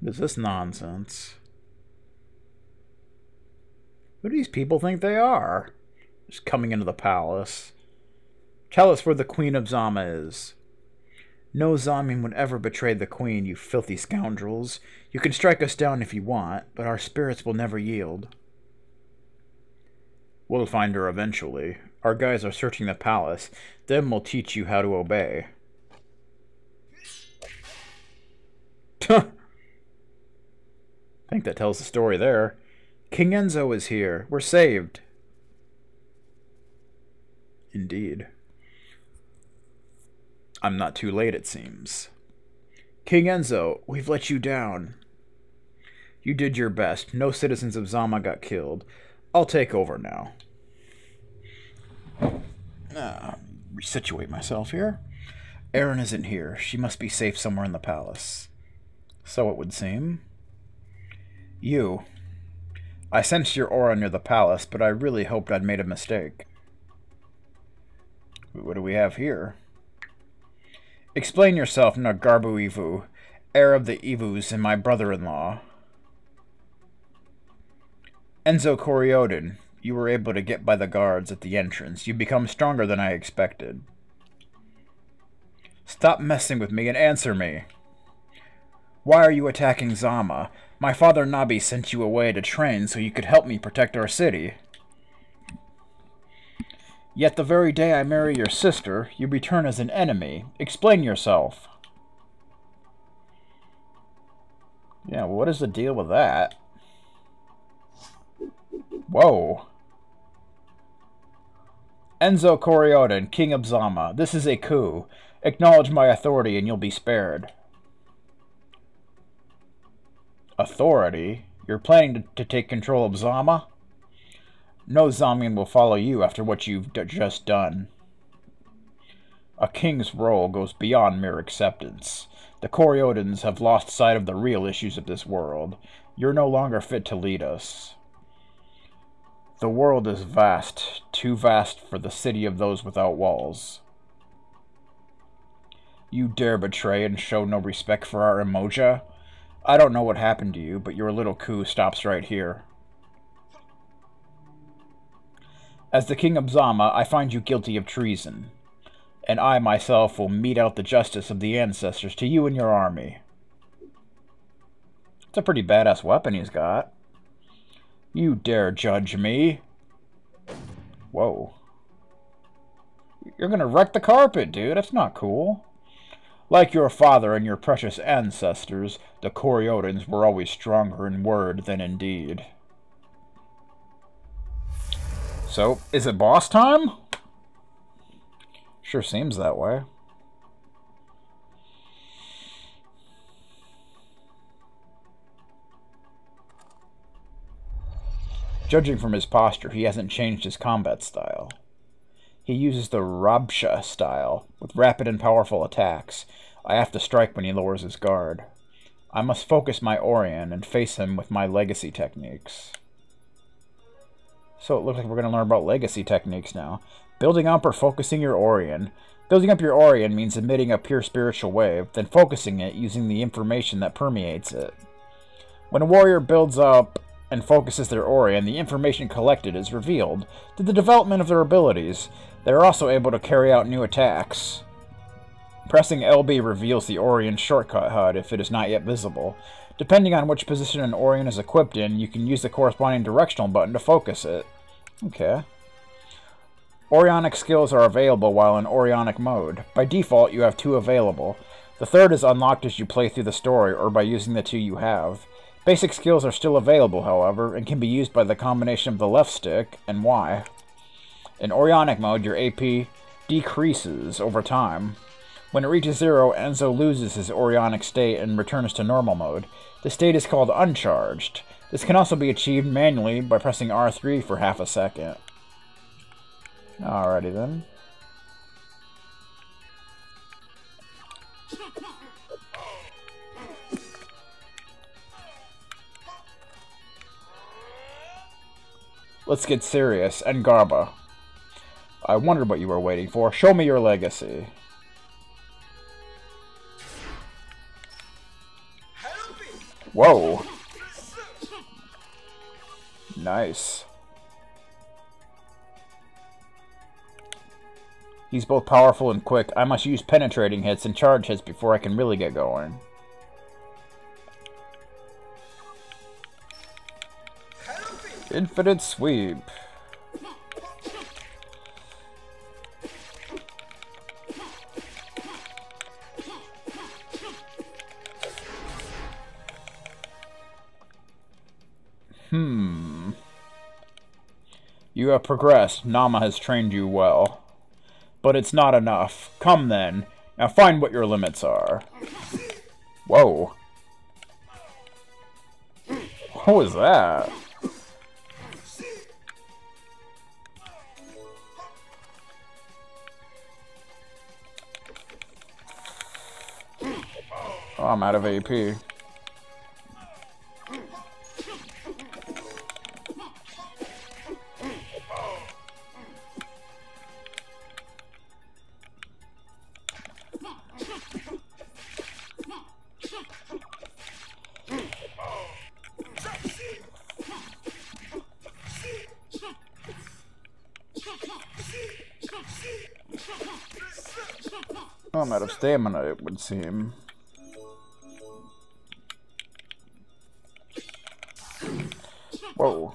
What is this nonsense? Who do these people think they are? Just coming into the palace. Tell us where the Queen of Zama is. No Zamin would ever betray the Queen, you filthy scoundrels. You can strike us down if you want, but our spirits will never yield. We'll find her eventually. Our guys are searching the palace. Then we'll teach you how to obey. I think that tells the story there. King Enzo is here. We're saved. Indeed. I'm not too late, it seems. King Enzo, we've let you down. You did your best. No citizens of Zama got killed. I'll take over now. Resituate myself here. Erine isn't here. She must be safe somewhere in the palace. So it would seem. You. I sensed your aura near the palace, but I really hoped I'd made a mistake. What do we have here? Explain yourself, Nagarbu Ivu, heir of the Ivus and my brother-in-law. Enzo Kori-Odan, you were able to get by the guards at the entrance. You become stronger than I expected. Stop messing with me and answer me. Why are you attacking Zama? My father Nabi sent you away to train so you could help me protect our city. Yet the very day I marry your sister, you return as an enemy. Explain yourself. Yeah, well, what is the deal with that? Whoa. Enzo Kori-Odan, King of Zama. This is a coup. Acknowledge my authority and you'll be spared. Authority? You're planning to take control of Zama? No Zamian will follow you after what you've just done. A king's role goes beyond mere acceptance. The Kori-Odans have lost sight of the real issues of this world. You're no longer fit to lead us. The world is vast, too vast for the city of those without walls. You dare betray and show no respect for our Emoja? I don't know what happened to you, but your little coup stops right here. As the King of Zama, I find you guilty of treason, and I myself will mete out the justice of the ancestors to you and your army. It's a pretty badass weapon he's got. You dare judge me? Whoa. You're gonna wreck the carpet, dude. That's not cool. Like your father and your precious ancestors, the Kori-Odans were always stronger in word than in deed. So, is it boss time? Sure seems that way. Judging from his posture, he hasn't changed his combat style. He uses the Rabsha style, with rapid and powerful attacks. I have to strike when he lowers his guard. I must focus my Aurion and face him with my legacy techniques. So it looks like we're going to learn about legacy techniques now. Building up or focusing your Aurion. Building up your Aurion means emitting a pure spiritual wave, then focusing it using the information that permeates it. When a warrior builds up and focuses their Aurion, the information collected is revealed to the development of their abilities. They are also able to carry out new attacks. Pressing LB reveals the Aurion shortcut HUD if it is not yet visible. Depending on which position an Aurion is equipped in, you can use the corresponding directional button to focus it. Okay. Aurionic skills are available while in Aurionic mode. By default, you have 2 available. The third is unlocked as you play through the story or by using the 2 you have. Basic skills are still available, however, and can be used by the combination of the left stick and Y. In Aurionic mode, your AP decreases over time. When it reaches 0, Enzo loses his Aurionic state and returns to normal mode. The state is called uncharged. This can also be achieved manually by pressing R3 for half a second. Alrighty then. Let's get serious. Ngarba. I wondered what you were waiting for. Show me your legacy. Whoa. Nice. He's both powerful and quick. I must use penetrating hits and charge hits before I can really get going. Infinite sweep. You have progressed. Nama has trained you well. But it's not enough. Come then. Now find what your limits are. Whoa. What was that? Oh, I'm out of AP. Oh, I'm out of stamina, it would seem. Whoa.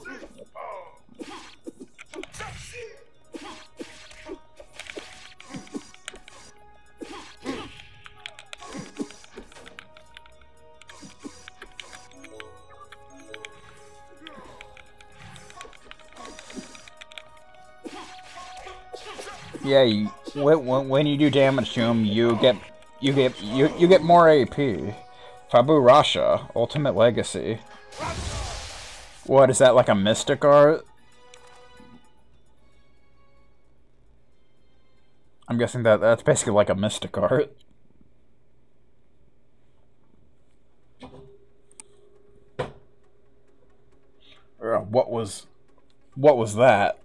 Yeah, when you do damage to him, you get more AP. Fabu Rasha, Ultimate Legacy. What is that, like a mystic art? I'm guessing that's basically like a mystic art. What was that?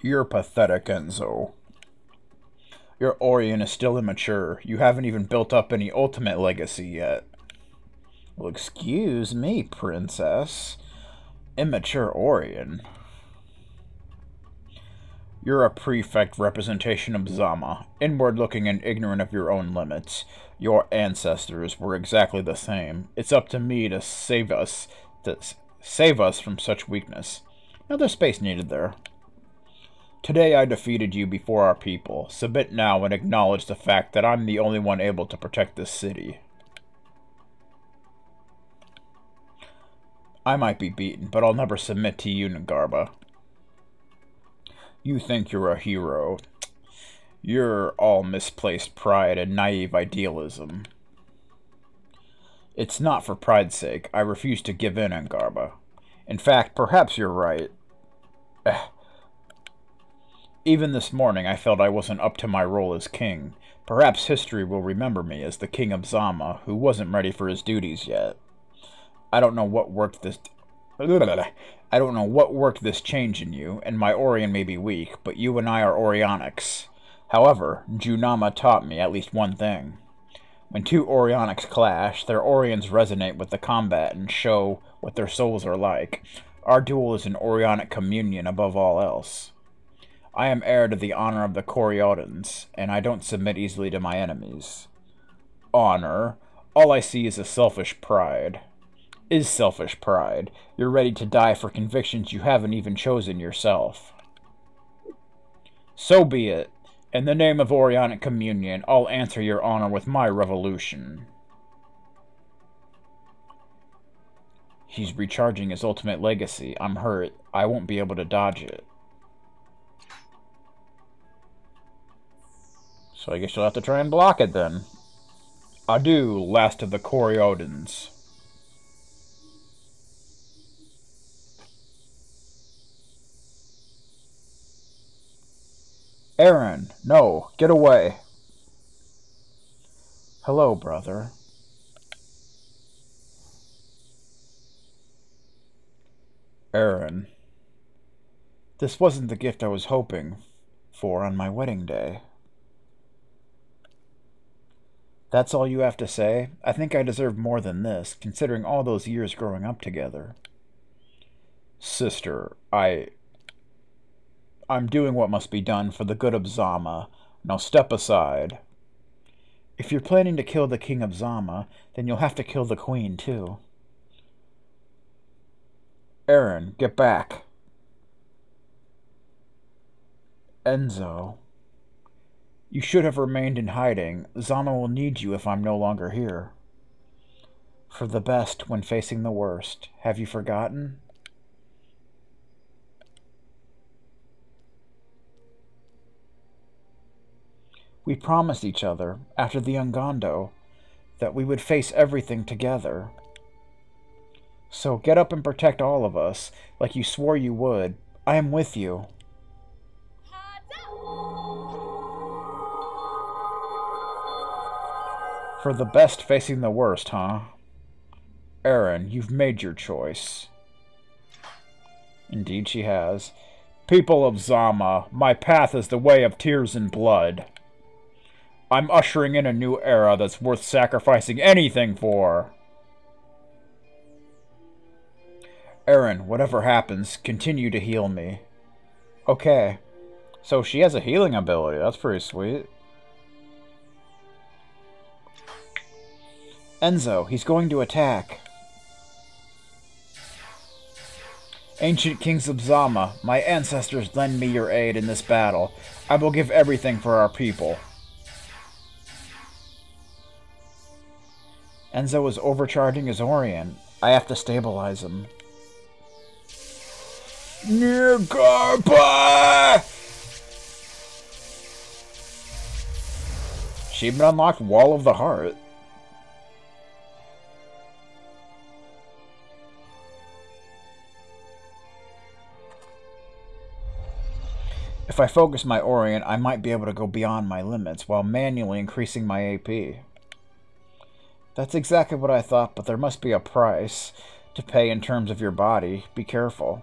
You're pathetic, Enzo. Your Aurion is still immature. You haven't even built up any ultimate legacy yet. Well, excuse me, princess. Immature Aurion. You're a prefect representation of Zama, inward-looking and ignorant of your own limits. Your ancestors were exactly the same. It's up to me to save us from such weakness. No, there's space needed there. Today I defeated you before our people. Submit now and acknowledge the fact that I'm the only one able to protect this city. I might be beaten, but I'll never submit to you, Nagarba. You think you're a hero. You're all misplaced pride and naive idealism. It's not for pride's sake. I refuse to give in, Nagarba. In fact, perhaps you're right. Even this morning, I felt I wasn't up to my role as king. Perhaps history will remember me as the king of Zama, who wasn't ready for his duties yet. I don't know what worked this change in you, and my Aurion may be weak, but you and I are Aurionics. However, Junama taught me at least one thing. When two Aurionics clash, their Aurions resonate with the combat and show what their souls are like. Our duel is an Aurionic communion above all else. I am heir to the honor of the Kori-Odans, and I don't submit easily to my enemies. Honor? All I see is selfish pride. You're ready to die for convictions you haven't even chosen yourself. So be it. In the name of Aurionic Communion, I'll answer your honor with my revolution. He's recharging his ultimate legacy. I'm hurt. I won't be able to dodge it. So I guess you'll have to try and block it then. Adieu, last of the Kori-Odans. Erine, no, get away. Hello, brother. Erine. This wasn't the gift I was hoping for on my wedding day. That's all you have to say? I think I deserve more than this, considering all those years growing up together. Sister, I'm doing what must be done for the good of Zama. Now step aside. If you're planning to kill the king of Zama, then you'll have to kill the queen, too. Erine, get back. Enzo. You should have remained in hiding. Zama will need you if I'm no longer here. For the best when facing the worst. Have you forgotten? We promised each other, after the Ungondo, that we would face everything together. So get up and protect all of us, like you swore you would. I am with you. For the best facing the worst, huh? Erine, you've made your choice. Indeed she has. People of Zama, my path is the way of tears and blood. I'm ushering in a new era that's worth sacrificing anything for. Erine, whatever happens, continue to heal me. Okay. So she has a healing ability. That's pretty sweet. Enzo, he's going to attack. Ancient kings of Zama, my ancestors lend me your aid in this battle. I will give everything for our people. Enzo is overcharging his Aurion. I have to stabilize him. Nigaba! Achievement unlocked, Wall of the Heart. If I focus my Aurion, I might be able to go beyond my limits while manually increasing my AP. That's exactly what I thought, but there must be a price to pay in terms of your body. Be careful.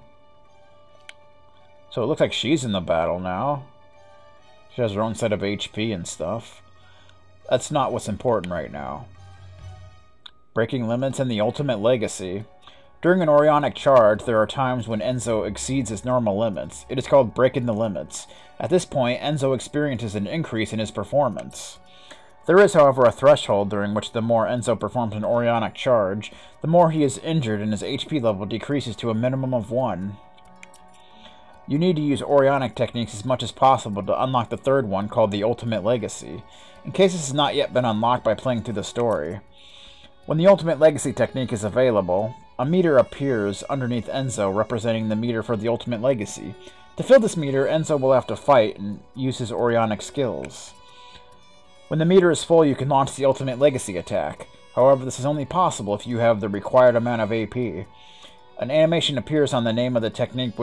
So it looks like she's in the battle now. She has her own set of HP and stuff. That's not what's important right now. Breaking limits and the ultimate legacy. During an Aurionic charge, there are times when Enzo exceeds his normal limits. It is called breaking the limits. At this point, Enzo experiences an increase in his performance. There is, however, a threshold during which the more Enzo performs an Aurionic charge, the more he is injured and his HP level decreases to a minimum of 1. You need to use Aurionic techniques as much as possible to unlock the third one, called the Ultimate Legacy, in case this has not yet been unlocked by playing through the story. When the Ultimate Legacy technique is available, a meter appears underneath Enzo representing the meter for the Ultimate Legacy. To fill this meter, Enzo will have to fight and use his Aurionic skills. When the meter is full, you can launch the Ultimate Legacy attack. However, this is only possible if you have the required amount of AP. An animation appears on the name of the technique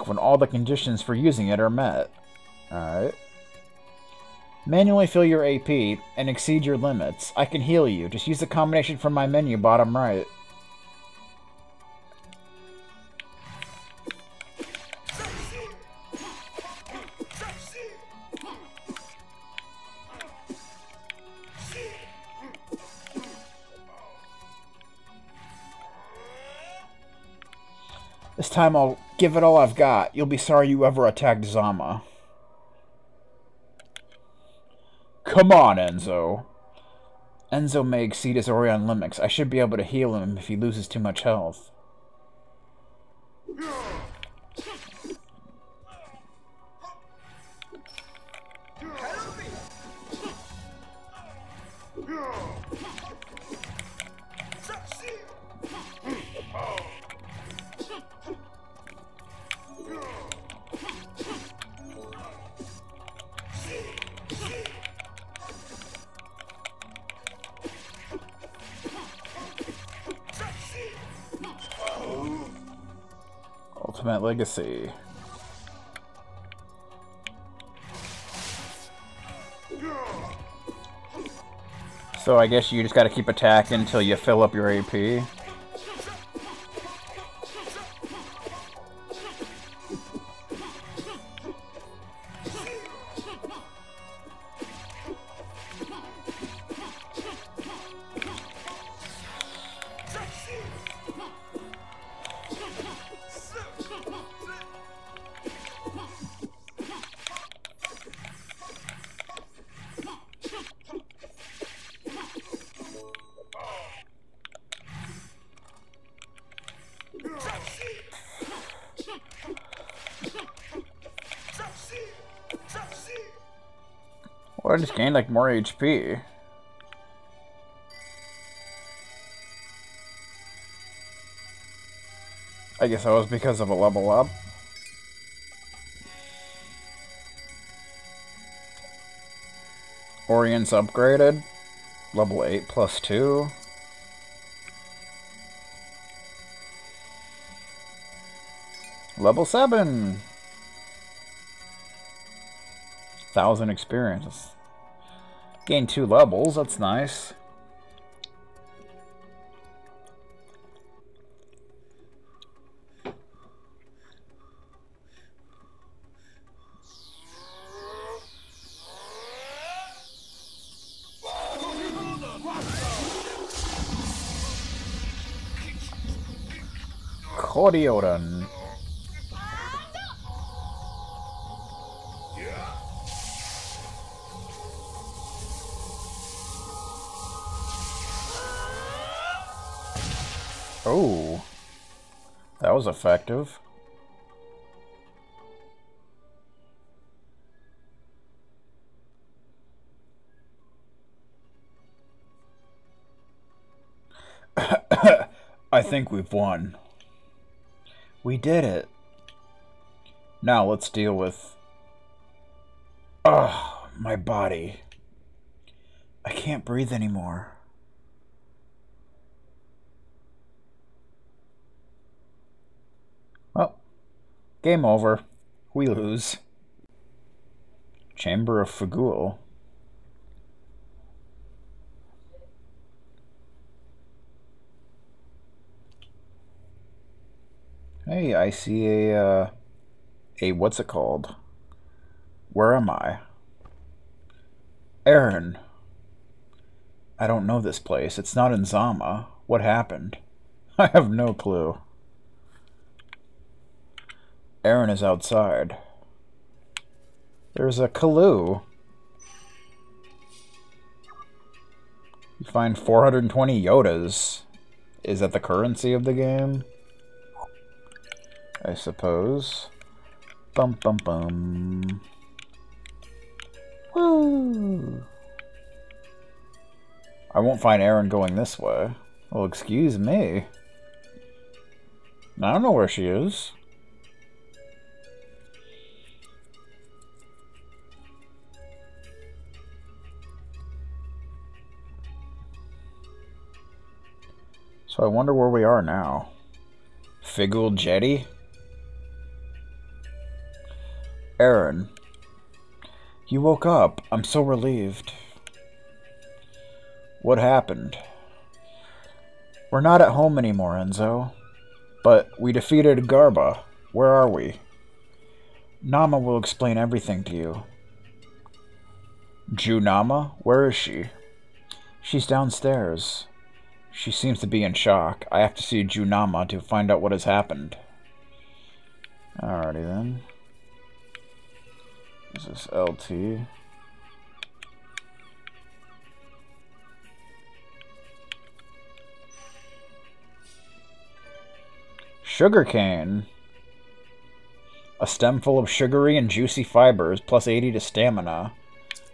when all the conditions for using it are met. Alright. Manually fill your AP and exceed your limits. I can heal you. Just use the combination from my menu bottom right. This time I'll give it all I've got. You'll be sorry you ever attacked Zama. Come on, Enzo. Enzo may exceed his Aurion limits. I should be able to heal him if he loses too much health. Ultimate Legacy. So I guess you just gotta keep attacking until you fill up your AP. But I just gained like more HP. I guess that was because of a level up. Aurion's upgraded. Level 8 plus 2. Level 7! 1,000 experience. Gained 2 levels, that's nice. Kori-Odan. Oh, that was effective. I think we've won. We did it. Now let's deal with... Ugh, my body. I can't breathe anymore. Well, game over. We lose. Chamber of Fagul. Hey, I see a what's it called? Where am I? Erine. I don't know this place. It's not in Zama. What happened? I have no clue. Erine is outside. There's a clue. You find 420 Yodas. Is that the currency of the game? I suppose. Bum bum bum. Woo! I won't find Erine going this way. Well, excuse me. I don't know where she is. So I wonder where we are now. Fagul Jetty? Erine. You woke up. I'm so relieved. What happened? We're not at home anymore, Enzo. But we defeated Garba. Where are we? Nama will explain everything to you. Junama? Where is she? She's downstairs. She seems to be in shock. I have to see Junama to find out what has happened. Alrighty then. Is this LT? Sugarcane. A stem full of sugary and juicy fibers, plus 80 to stamina.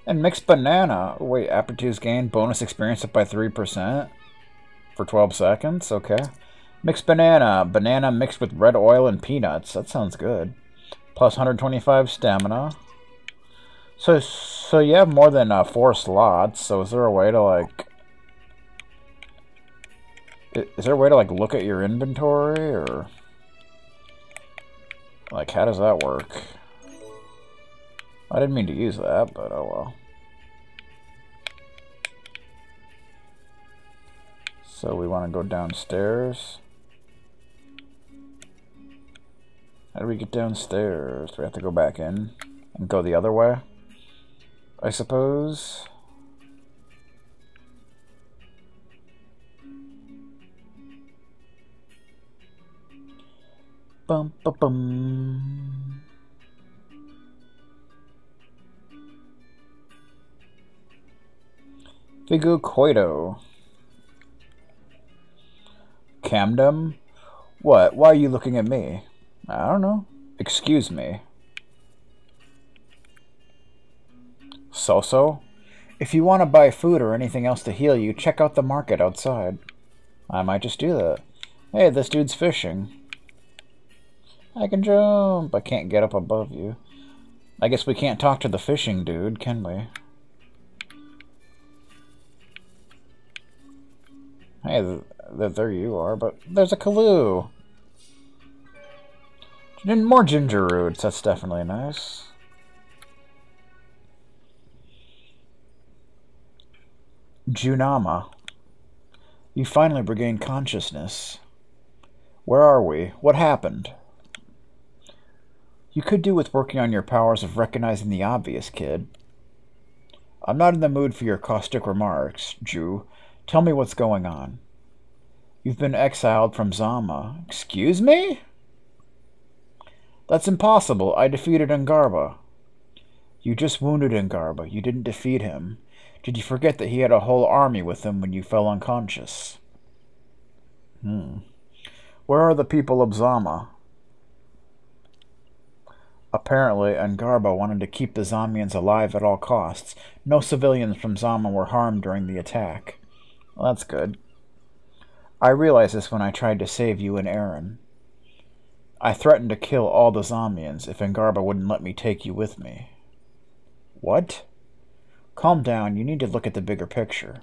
And mixed banana. Wait, aptitudes gained, bonus experience up by 3%. For 12 seconds, okay. Mixed banana. Banana mixed with red oil and peanuts. That sounds good. Plus 125 stamina. So you have more than 4 slots, so is there a way to, like... Is there a way to, like, look at your inventory, or... Like, how does that work? I didn't mean to use that, but oh well. So we want to go downstairs. How do we get downstairs? Do we have to go back in and go the other way? I suppose. Bum bum bum. Figu Koido. Camden? What? Why are you looking at me? I don't know. Excuse me. Soso? If you want to buy food or anything else to heal you, check out the market outside. I might just do that. Hey, this dude's fishing. I can jump. I can't get up above you. I guess we can't talk to the fishing dude, can we? Hey, there you are, but there's a Kaloo. More ginger roots, that's definitely nice. Junama. You finally regained consciousness. Where are we? What happened? You could do with working on your powers of recognizing the obvious, kid. I'm not in the mood for your caustic remarks, Ju. Tell me what's going on. You've been exiled from Zama. Excuse me? That's impossible. I defeated Ngarba. You just wounded Ngarba. You didn't defeat him. Did you forget that he had a whole army with him when you fell unconscious? Where are the people of Zama? Apparently, Ngarba wanted to keep the Zamians alive at all costs. No civilians from Zama were harmed during the attack. Well, that's good. I realized this when I tried to save you and Erine. I threatened to kill all the Zamians if Ngarba wouldn't let me take you with me. What? Calm down, you need to look at the bigger picture.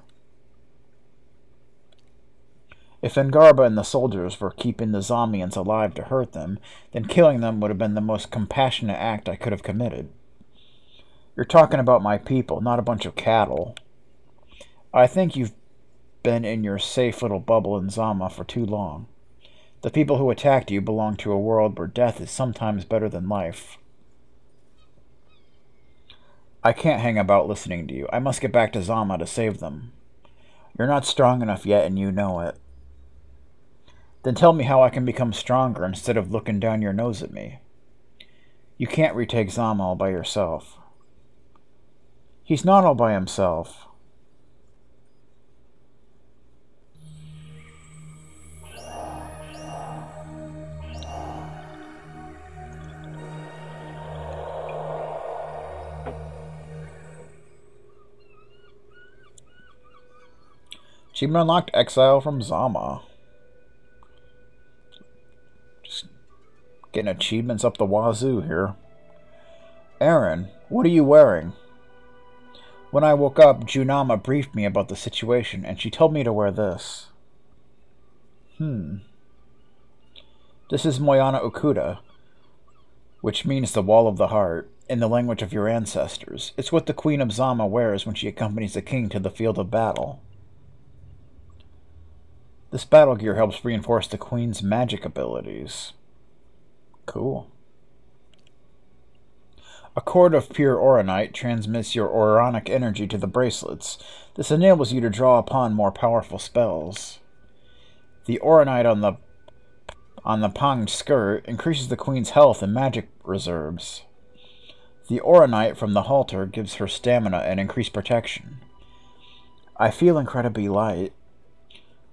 If Ngarba and the soldiers were keeping the Zamians alive to hurt them, then killing them would have been the most compassionate act I could have committed. You're talking about my people, not a bunch of cattle. I think you've been in your safe little bubble in Zama for too long. The people who attacked you belong to a world where death is sometimes better than life. I can't hang about listening to you. I must get back to Zama to save them. You're not strong enough yet, and you know it. Then tell me how I can become stronger instead of looking down your nose at me. You can't retake Zama all by yourself. He's not all by himself. Achievement unlocked, exile from Zama. Just getting achievements up the wazoo here. Erine, what are you wearing? When I woke up, Junama briefed me about the situation, and she told me to wear this. This is Moyana Ukuda, which means the Wall of the Heart, in the language of your ancestors. It's what the Queen of Zama wears when she accompanies the king to the field of battle. This battle gear helps reinforce the Queen's magic abilities. Cool. A cord of pure Auronite transmits your Auronic energy to the bracelets. This enables you to draw upon more powerful spells. The Auronite on the ponged skirt increases the Queen's health and magic reserves. The Auronite from the halter gives her stamina and increased protection. I feel incredibly light.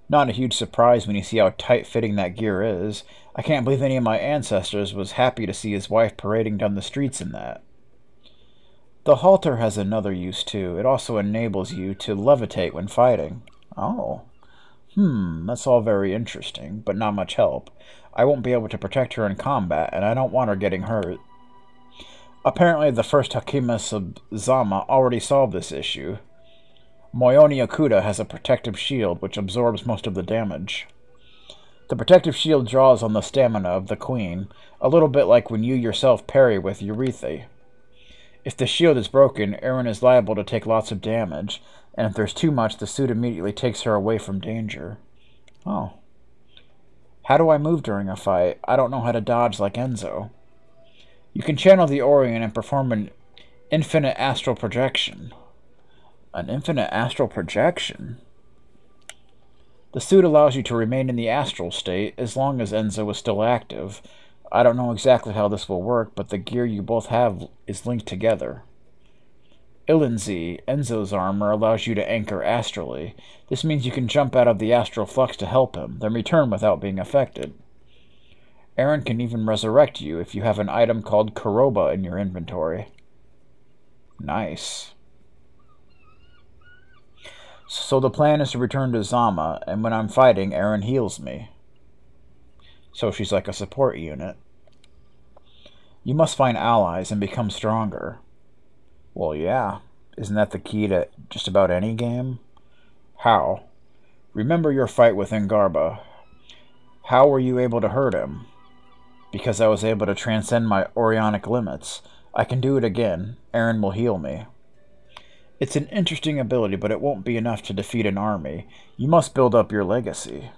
Not a huge surprise when you see how tight-fitting that gear is. I can't believe any of my ancestors was happy to see his wife parading down the streets in that. The halter has another use, too. It also enables you to levitate when fighting. Oh. That's all very interesting, but not much help. I won't be able to protect her in combat, and I don't want her getting hurt. Apparently, the first Hakimas of Zama already solved this issue. Moyoni Okuda has a protective shield, which absorbs most of the damage. The protective shield draws on the stamina of the Queen, a little bit like when you yourself parry with Eurythe. If the shield is broken, Erine is liable to take lots of damage, and if there's too much, the suit immediately takes her away from danger. Oh. How do I move during a fight? I don't know how to dodge like Enzo. You can channel the Aurion and perform an infinite astral projection. An infinite astral projection? The suit allows you to remain in the astral state as long as Enzo is still active. I don't know exactly how this will work, but the gear you both have is linked together. Ilinzi, Enzo's armor, allows you to anchor astrally. This means you can jump out of the astral flux to help him, then return without being affected. Erine can even resurrect you if you have an item called Kiro'Ba in your inventory. Nice. So the plan is to return to Zama, and when I'm fighting, Erine heals me. So she's like a support unit. You must find allies and become stronger. Well, yeah. Isn't that the key to just about any game? How? Remember your fight with Ngarba. How were you able to hurt him? Because I was able to transcend my Aurionic limits. I can do it again. Erine will heal me. It's an interesting ability, but it won't be enough to defeat an army. You must build up your legacy.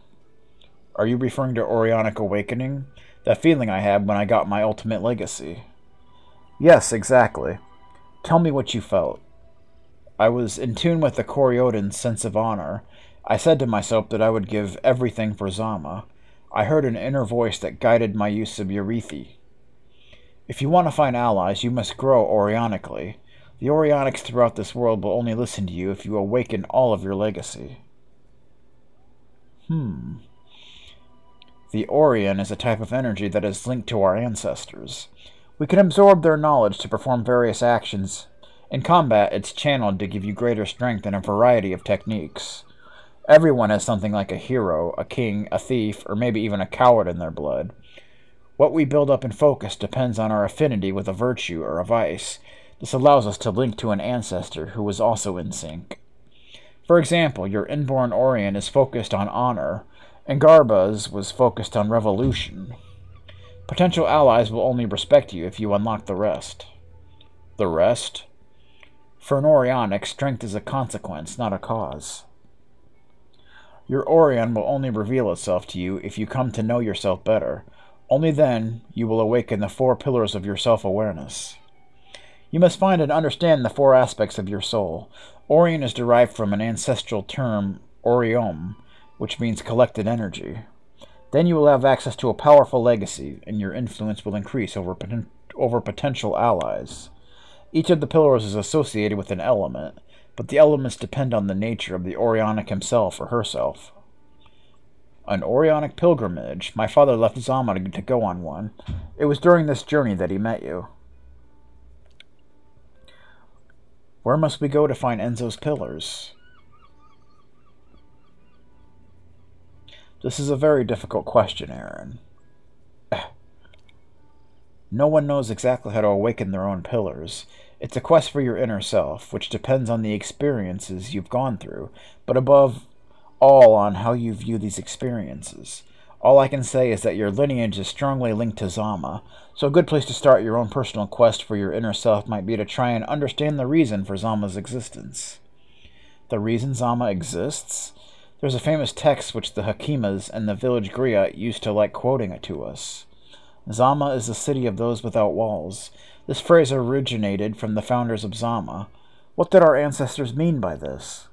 Are you referring to Aurionic Awakening? That feeling I had when I got my ultimate legacy. Yes, exactly. Tell me what you felt. I was in tune with the Kori-Odan's sense of honor. I said to myself that I would give everything for Zama. I heard an inner voice that guided my use of Eurythe. If you want to find allies, you must grow Aurionically. The Aurionics throughout this world will only listen to you if you awaken all of your legacy. The Aurion is a type of energy that is linked to our ancestors. We can absorb their knowledge to perform various actions. In combat, it's channeled to give you greater strength in a variety of techniques. Everyone has something like a hero, a king, a thief, or maybe even a coward in their blood. What we build up in focus depends on our affinity with a virtue or a vice. This allows us to link to an ancestor who was also in sync. For example, your inborn Aurion is focused on honor, and Ngarba's was focused on revolution. Potential allies will only respect you if you unlock the rest. The rest? For an Aurionic, strength is a consequence, not a cause. Your Aurion will only reveal itself to you if you come to know yourself better. Only then you will awaken the 4 pillars of your self-awareness. You must find and understand the 4 aspects of your soul. Aurion is derived from an ancestral term, Aurion, which means collected energy. Then you will have access to a powerful legacy, and your influence will increase over potential allies. Each of the pillars is associated with an element, but the elements depend on the nature of the Aurionic himself or herself. An Aurionic pilgrimage. My father left Zama to go on one. It was during this journey that he met you. Where must we go to find Enzo's pillars? This is a very difficult question, Erine. No one knows exactly how to awaken their own pillars. It's a quest for your inner self, which depends on the experiences you've gone through, but above all on how you view these experiences. All I can say is that your lineage is strongly linked to Zama, so a good place to start your own personal quest for your inner self might be to try and understand the reason for Zama's existence. The reason Zama exists? There's a famous text which the Hakimas and the village Griot used to like quoting it to us. Zama is the city of those without walls. This phrase originated from the founders of Zama. What did our ancestors mean by this?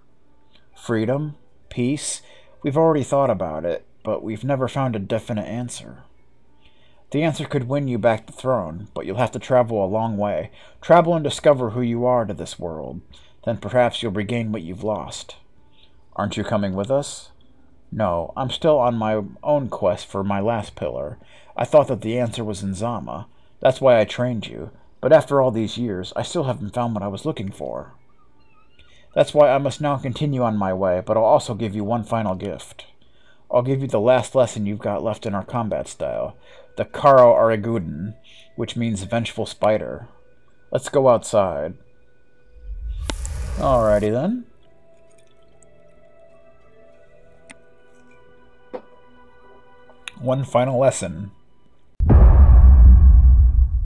Freedom? Peace? We've already thought about it, but we've never found a definite answer. The answer could win you back the throne, but you'll have to travel a long way. Travel and discover who you are to this world. Then perhaps you'll regain what you've lost. Aren't you coming with us? No, I'm still on my own quest for my last pillar. I thought that the answer was in Zama. That's why I trained you. But after all these years, I still haven't found what I was looking for. That's why I must now continue on my way, but I'll also give you one final gift. I'll give you the last lesson you've got left in our combat style, the Kiro'Odan, which means vengeful spider. Let's go outside. Alrighty then. One final lesson.